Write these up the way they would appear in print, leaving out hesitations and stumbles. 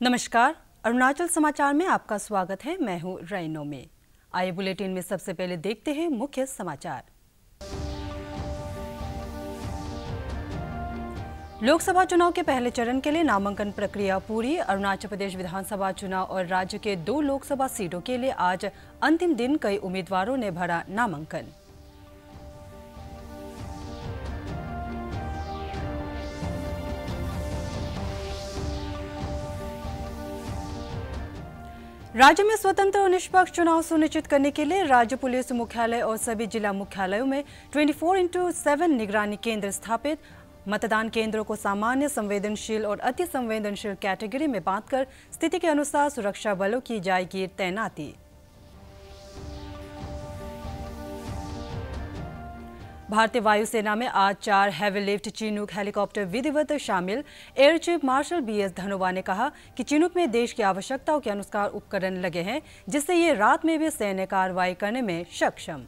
नमस्कार, अरुणाचल समाचार में आपका स्वागत है। मैं हूं रैनो में। आइए बुलेटिन में सबसे पहले देखते हैं मुख्य समाचार। लोकसभा चुनाव के पहले चरण के लिए नामांकन प्रक्रिया पूरी। अरुणाचल प्रदेश विधानसभा चुनाव और राज्य के 2 लोकसभा सीटों के लिए आज अंतिम दिन कई उम्मीदवारों ने भरा नामांकन। राज्य में स्वतंत्र और निष्पक्ष चुनाव सुनिश्चित करने के लिए राज्य पुलिस मुख्यालय और सभी जिला मुख्यालयों में 24/7 निगरानी केंद्र स्थापित। मतदान केंद्रों को सामान्य, संवेदनशील और अति संवेदनशील कैटेगरी में बांटकर स्थिति के अनुसार सुरक्षा बलों की जाएगी तैनाती। भारतीय वायुसेना में आज 4 हेवी लिफ्ट चिनूक हेलीकॉप्टर विधिवत शामिल। Air chief marshal BS Dhanoa ने कहा कि चिनूक में देश की आवश्यकताओं के अनुसार उपकरण लगे हैं, जिससे ये रात में भी सैन्य कार्रवाई करने में सक्षम।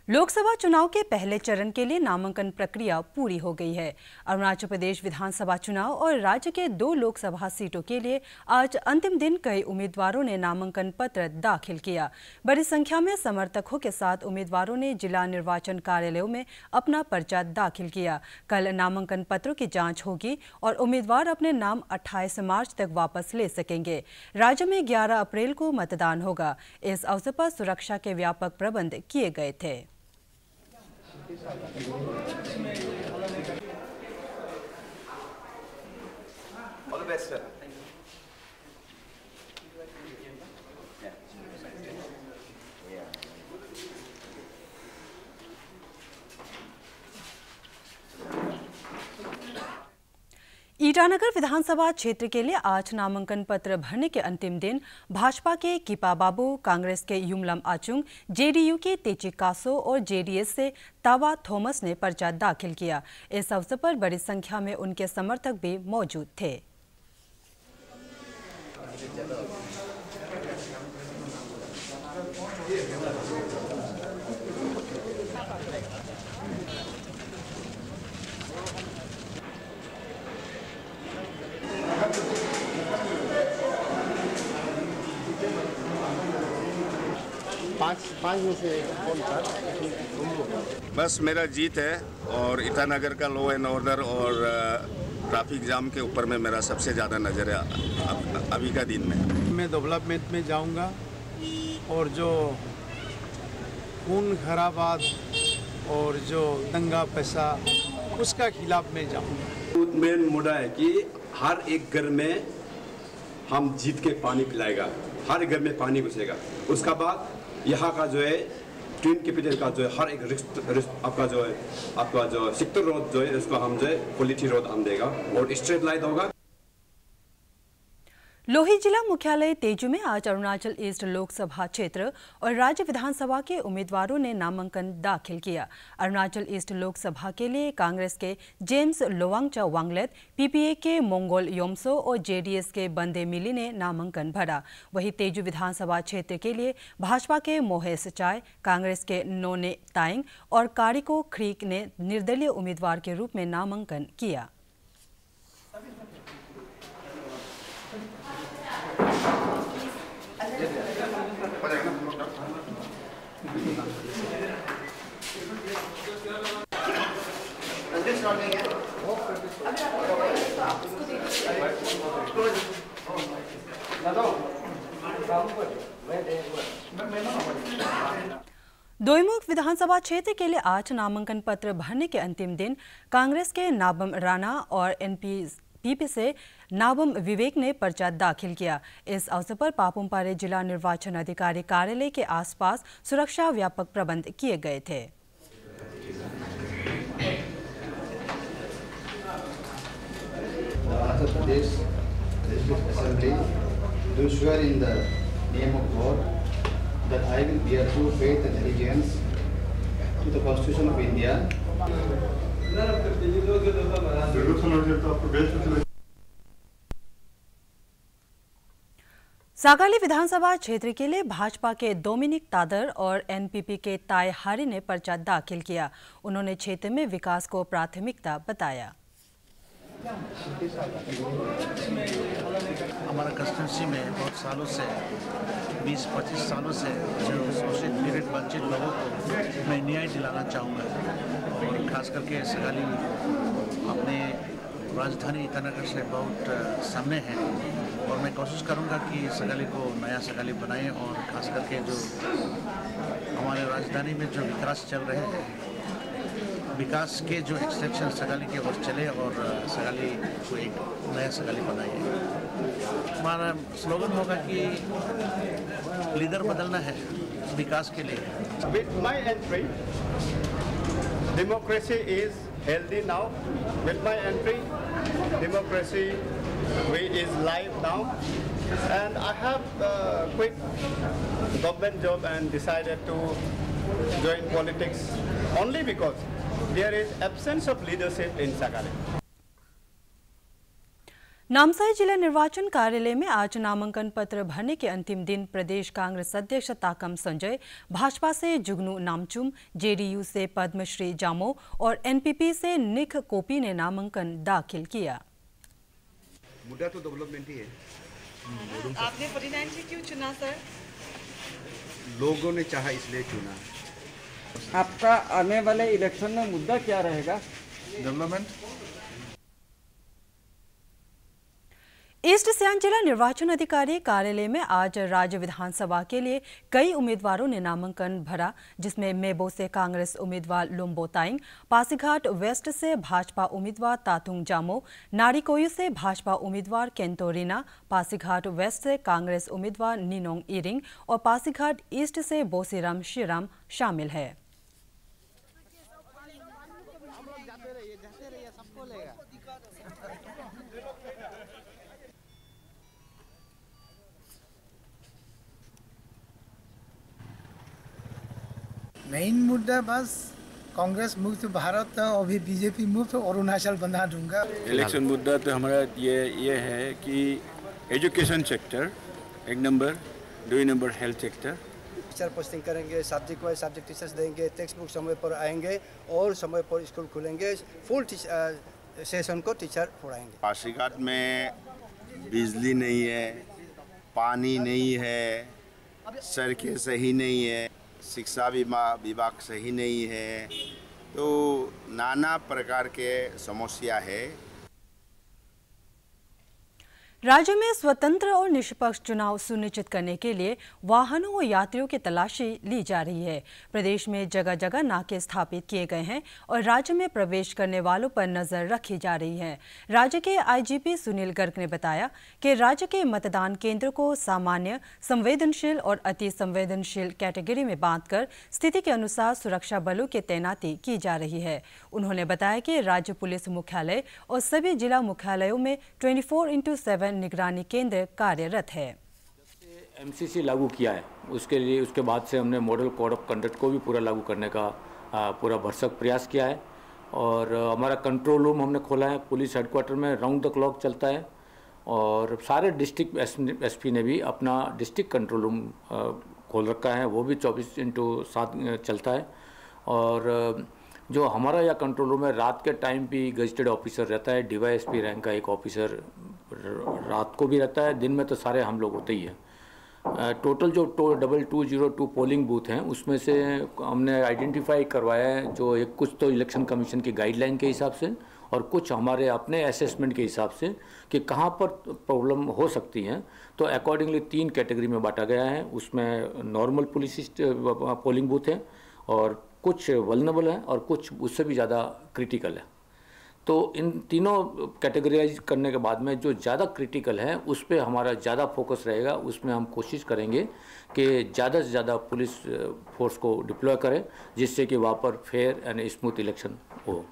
लोकसभा चुनाव के पहले चरण के लिए नामांकन प्रक्रिया पूरी हो गई है। अरुणाचल प्रदेश विधानसभा चुनाव और राज्य के 2 लोकसभा सीटों के लिए आज अंतिम दिन कई उम्मीदवारों ने नामांकन पत्र दाखिल किया। बड़ी संख्या में समर्थकों के साथ उम्मीदवारों ने जिला निर्वाचन कार्यालयों में अपना पर्चा दाखिल किया। कल नामांकन पत्रों की जांच होगी और उम्मीदवार अपने नाम 28 मार्च तक वापस ले सकेंगे। राज्य में 11 अप्रैल को मतदान होगा। इस अवसर पर सुरक्षा के व्यापक प्रबंध किए गए थे। All the best, sir. Itanagar विधानसभा क्षेत्र के लिए आज नामांकन पत्र भरने के अंतिम दिन भाजपा के किपा बाबू, कांग्रेस के युमलम आचुंग, JDU के तेची कासो और JDS से तावा थॉमस ने पर्चा दाखिल किया। इस अवसर पर बड़ी संख्या में उनके समर्थक भी मौजूद थे। पाँच में से कौन था? बस मेरा जीत है और ईटानगर का लॉ एंड ऑर्डर और ट्रैफिक जाम के ऊपर में मेरा सबसे ज़्यादा नज़र है अभी का दिन में। मैं डेवलपमेंट में जाऊंगा और जो खून खराबात और जो दंगा फसाद उसका खिलाफ में जाऊंगा। मेन मुद्दा है कि हर एक घर में हम जीत के पानी पिलाएगा, हर घर में पानी घुसेगा। उसका बाद यहाँ का जो है ट्विन कैपिटल का जो है हर एक आपका जो सेक्टर रोड जो है इसको हम जो है क्वालिटी रोड हम देगा और स्ट्रीट लाइट होगा। लोहित जिला मुख्यालय तेजू में आज अरुणाचल ईस्ट लोकसभा क्षेत्र और राज्य विधानसभा के उम्मीदवारों ने नामांकन दाखिल किया। अरुणाचल ईस्ट लोकसभा के लिए कांग्रेस के जेम्स लोवांगचा वांगलेट, PPA के मोंगोल योमसो और JDS के बंदे मिली ने नामांकन भरा। वहीं तेजू विधानसभा क्षेत्र के लिए भाजपा के मोहेश चाय, कांग्रेस के नोने ताइंग और कारिको खरीक ने निर्दलीय उम्मीदवार के रूप में नामांकन किया। दोईमुख विधानसभा क्षेत्र के लिए आज नामांकन पत्र भरने के अंतिम दिन कांग्रेस के नाबम राणा और NPP से नाबम विवेक ने पर्चा दाखिल किया। इस अवसर पर पापुमपारे जिला निर्वाचन अधिकारी कार्यालय के आसपास सुरक्षा व्यापक प्रबंध किए गए थे। प्रदेश assembly do swear in the name of God that I will bear true faith and allegiance to the Constitution of India. Sagalee विधानसभा क्षेत्र के लिए भाजपा के डोमिनिक तादर और एनपीपी के ताय हारी ने पर्चा दाखिल किया। उन्होंने क्षेत्र में विकास को प्राथमिकता बताया। हमारा कंस्टिट्यूंसी में बहुत सालों से 20-25 सालों से जो शोषित पीड़ित वंचित लोगों को मैं न्याय दिलाना चाहूँगा और खास करके सगाली अपने राजधानी ईटानगर से बहुत सामने है और मैं कोशिश करूँगा कि सगाली को नया सगाली बनाएं और खास करके जो हमारे राजधानी में जो विकास चल रहे हैं विकास के जो एक्सटेंशन सगाली की ओर चले और सगाली को एक नया सगाली बनाइए। हमारा स्लोगन होगा कि लीडर बदलना है विकास के लिए। With my entry, democracy is healthy now. With my entry, democracy is live now. And I have quit government job and decided to join politics only because there is absence of leadership in Sagali. Namsai जिला निर्वाचन कार्यालय में आज नामांकन पत्र भरने के अंतिम दिन प्रदेश कांग्रेस अध्यक्ष ताकम संजय, भाजपा से जुगनू नामचुम, जेडीयू से पद्मश्री जामो और एनपीपी से निख कोपी ने नामांकन दाखिल किया। मुद्दा तो डेवलपमेंट ही है। आपने 49 से क्यों चुना सर? लोगों ने चाहा इसलिए चुना। आपका आने वाले इलेक्शन में मुद्दा क्या रहेगा? डेवलपमेंट। ईस्ट सियांग जिला निर्वाचन अधिकारी कार्यालय में आज राज्य विधानसभा के लिए कई उम्मीदवारों ने नामांकन भरा, जिसमें मेबो से कांग्रेस उम्मीदवार लुम्बो ताइंग, पासीघाट वेस्ट से भाजपा उम्मीदवार तातुंग जामो, नारीकोयू से भाजपा उम्मीदवार केंतो रीना, पासीघाट वेस्ट से कांग्रेस उम्मीदवार निनोंग इरिंग और पासीघाट ईस्ट से बोसीराम श्रीराम शामिल है। मेन मुद्दा बस कांग्रेस मुक्त भारत और भी बीजेपी मुक्त अरुणाचल बना दूंगा। इलेक्शन मुद्दा तो हमारा ये है कि education sector 1 number, 2 number health sector. Teacher posting करेंगे, सब्जेक्ट वाइज सब्जेक्ट टीचर्स देंगे, टेक्स्ट बुक समय पर आएंगे और समय पर स्कूल खुलेंगे, फुल सेशन को टीचर पढ़ाएंगे। पासीघाट में बिजली नहीं है, पानी नहीं है, सड़कें सही नहीं है, शिक्षा विभाग सही नहीं है, तो नाना प्रकार के समस्या है। राज्य में स्वतंत्र और निष्पक्ष चुनाव सुनिश्चित करने के लिए वाहनों और यात्रियों की तलाशी ली जा रही है। प्रदेश में जगह जगह नाके स्थापित किए गए हैं और राज्य में प्रवेश करने वालों पर नजर रखी जा रही है। राज्य के आईजीपी सुनील गर्ग ने बताया कि राज्य के मतदान केंद्र को सामान्य, संवेदनशील और अति संवेदनशील कैटेगरी में बांटकर स्थिति के अनुसार सुरक्षा बलों की तैनाती की जा रही है। उन्होंने बताया कि राज्य पुलिस मुख्यालय और सभी जिला मुख्यालयों में 24/7 निगरानी केंद्र कार्यरत है। एमसीसी लागू किया है, उसके लिए उसके बाद से हमने मॉडल कोड ऑफ कंडक्ट को भी पूरा लागू करने का पूरा भरसक प्रयास किया है और हमारा कंट्रोल रूम हमने खोला है पुलिस हेडक्वार्टर में, राउंड द क्लॉक चलता है और सारे डिस्ट्रिक्ट एसपी ने भी अपना डिस्ट्रिक्ट कंट्रोल रूम खोल रखा है, वो भी 24/7 चलता है और जो हमारा यह कंट्रोल रूम है रात के टाइम भी गजेटेड ऑफिसर रहता है, डीवाईएसपी रैंक का एक ऑफिसर रात को भी रहता है, दिन में तो सारे हम लोग होते ही हैं। टोटल जो 2202 पोलिंग बूथ हैं उसमें से हमने आइडेंटिफाई करवाया है जो एक कुछ तो इलेक्शन कमीशन की गाइडलाइन के हिसाब से और कुछ हमारे अपने असेसमेंट के हिसाब से कि कहाँ पर प्रॉब्लम हो सकती हैं, तो अकॉर्डिंगली 3 कैटेगरी में बांटा गया है। उसमें नॉर्मल पुलिस पोलिंग बूथ हैं और कुछ वल्नरेबल है और कुछ उससे भी ज़्यादा क्रिटिकल है। तो इन तीनों कैटेगराइज करने के बाद में जो ज़्यादा क्रिटिकल है उस पर हमारा ज़्यादा फोकस रहेगा, उसमें हम कोशिश करेंगे कि ज़्यादा से ज़्यादा पुलिस फोर्स को डिप्लॉय करें जिससे कि वहाँ पर फेयर एंड स्मूथ इलेक्शन हो।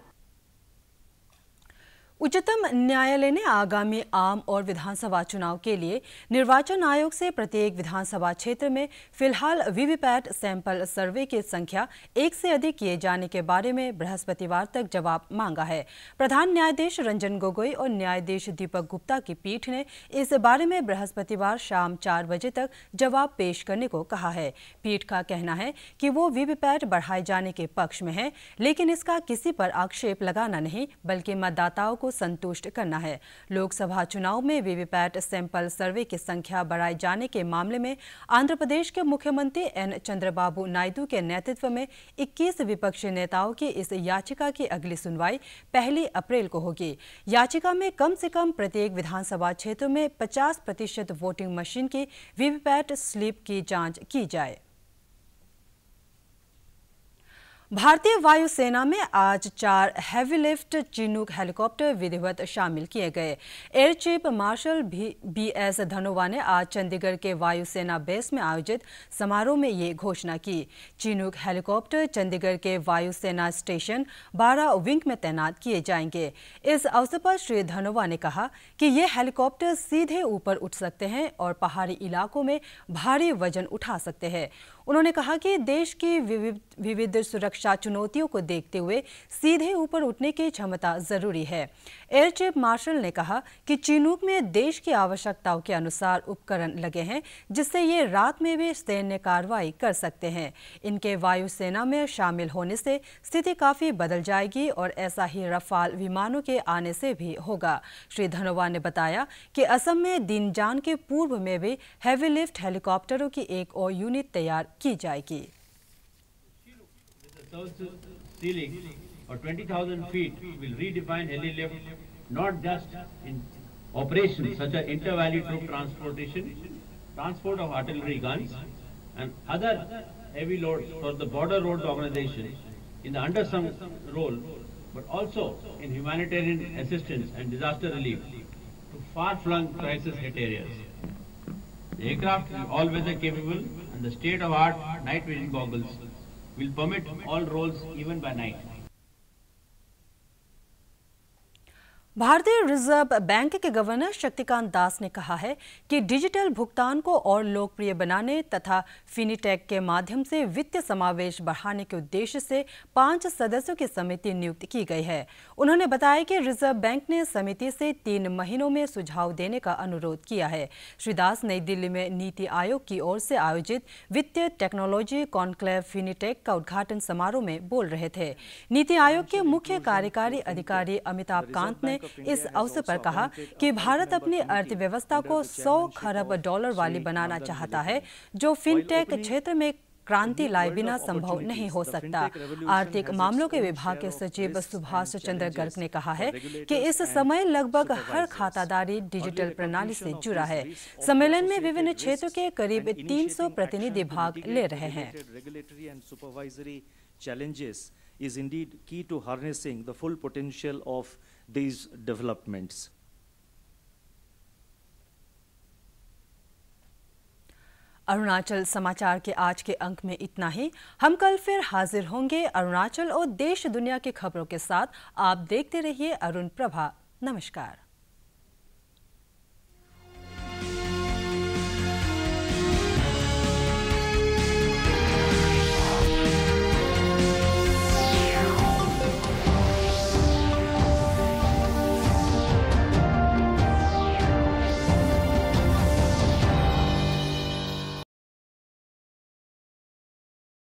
उच्चतम न्यायालय ने आगामी आम और विधानसभा चुनाव के लिए निर्वाचन आयोग से प्रत्येक विधानसभा क्षेत्र में फिलहाल वीवीपैट सैंपल सर्वे की संख्या 1 से अधिक किए जाने के बारे में बृहस्पतिवार तक जवाब मांगा है। प्रधान न्यायाधीश रंजन गोगोई और न्यायाधीश दीपक गुप्ता की पीठ ने इस बारे में बृहस्पतिवार शाम 4 बजे तक जवाब पेश करने को कहा है। पीठ का कहना है कि वो वीवीपैट बढ़ाए जाने के पक्ष में है, लेकिन इसका किसी पर आक्षेप लगाना नहीं बल्कि मतदाताओं को संतुष्ट करना है। लोकसभा चुनाव में वीवीपैट सैंपल सर्वे की संख्या बढ़ाए जाने के मामले में आंध्र प्रदेश के मुख्यमंत्री एन चंद्रबाबू नायडू के नेतृत्व में 21 विपक्षी नेताओं की इस याचिका की अगली सुनवाई 1 अप्रैल को होगी। याचिका में कम से कम प्रत्येक विधानसभा क्षेत्र में 50% वोटिंग मशीन की वीवीपैट स्लिप की जांच की जाए। भारतीय वायुसेना में आज 4 हेवी लिफ्ट चिनूक हेलीकॉप्टर विधिवत शामिल किए गए। Air chief marshal BS Dhanoa ने आज चंडीगढ़ के वायुसेना बेस में आयोजित समारोह में ये घोषणा की। चिनूक हेलीकॉप्टर चंडीगढ़ के वायुसेना स्टेशन 12 विंग में तैनात किए जाएंगे। इस अवसर पर श्री धनोवा ने कहा कि ये हेलीकॉप्टर सीधे ऊपर उठ सकते हैं और पहाड़ी इलाकों में भारी वजन उठा सकते हैं। उन्होंने कहा कि देश की विविध सुरक्षा चुनौतियों को देखते हुए सीधे ऊपर उठने की क्षमता जरूरी है। एयर चीफ मार्शल ने कहा कि चिनूक में देश की आवश्यकताओं के अनुसार उपकरण लगे हैं, जिससे ये रात में भी सैन्य कार्रवाई कर सकते हैं। इनके वायुसेना में शामिल होने से स्थिति काफी बदल जाएगी और ऐसा ही रफाल विमानों के आने से भी होगा। श्री धनोवा ने बताया कि असम में दिनजान के पूर्व में भी हेवी लिफ्ट हेलीकॉप्टरों की एक और यूनिट तैयार की जाएगी। Ceiling or 20,000 feet will redefine heli lift not just in operations such as inter-valley troop transportation, transport of artillery guns and other heavy loads for the border road organization in the undersung role, but also in humanitarian assistance and disaster relief to far-flung crisis hit areas. The aircraft is all-weather capable and the state-of-art night vision goggles will permit all roles even by night. भारतीय reserve bank के governor Shaktikanta Das ने कहा है कि digital भुगतान को और लोकप्रिय बनाने तथा फिनिटेक के माध्यम से वित्तीय समावेश बढ़ाने के उद्देश्य से 5 सदस्यों की समिति नियुक्त की गई है। उन्होंने बताया कि रिजर्व बैंक ने समिति से 3 महीनों में सुझाव देने का अनुरोध किया है। श्री दास नई दिल्ली में नीति आयोग की ओर से आयोजित वित्तीय टेक्नोलॉजी कॉन्क्लेव फिनिटेक का उद्घाटन समारोह में बोल रहे थे। नीति आयोग के मुख्य कार्यकारी अधिकारी अमिताभ कांत ने इस अवसर पर कहा कि भारत अपनी अर्थव्यवस्था को $100 खरब वाली बनाना चाहता है, जो फिनटेक क्षेत्र में क्रांति लाए बिना संभव नहीं हो सकता। आर्थिक मामलों के विभाग के सचिव सुभाष चंद्र गर्ग ने कहा है कि इस समय लगभग हर खातादारी डिजिटल प्रणाली से जुड़ा है। सम्मेलन में विभिन्न क्षेत्रों के करीब 300 प्रतिनिधि भाग ले रहे हैं। Is indeed key to harnessing the full potential of these developments. Arunachal समाचार के आज के अंक में इतना ही। हम कल फिर हाजिर होंगे अरुणाचल और देश दुनिया की खबरों के साथ। आप देखते रहिए अरुण प्रभा। नमस्कार।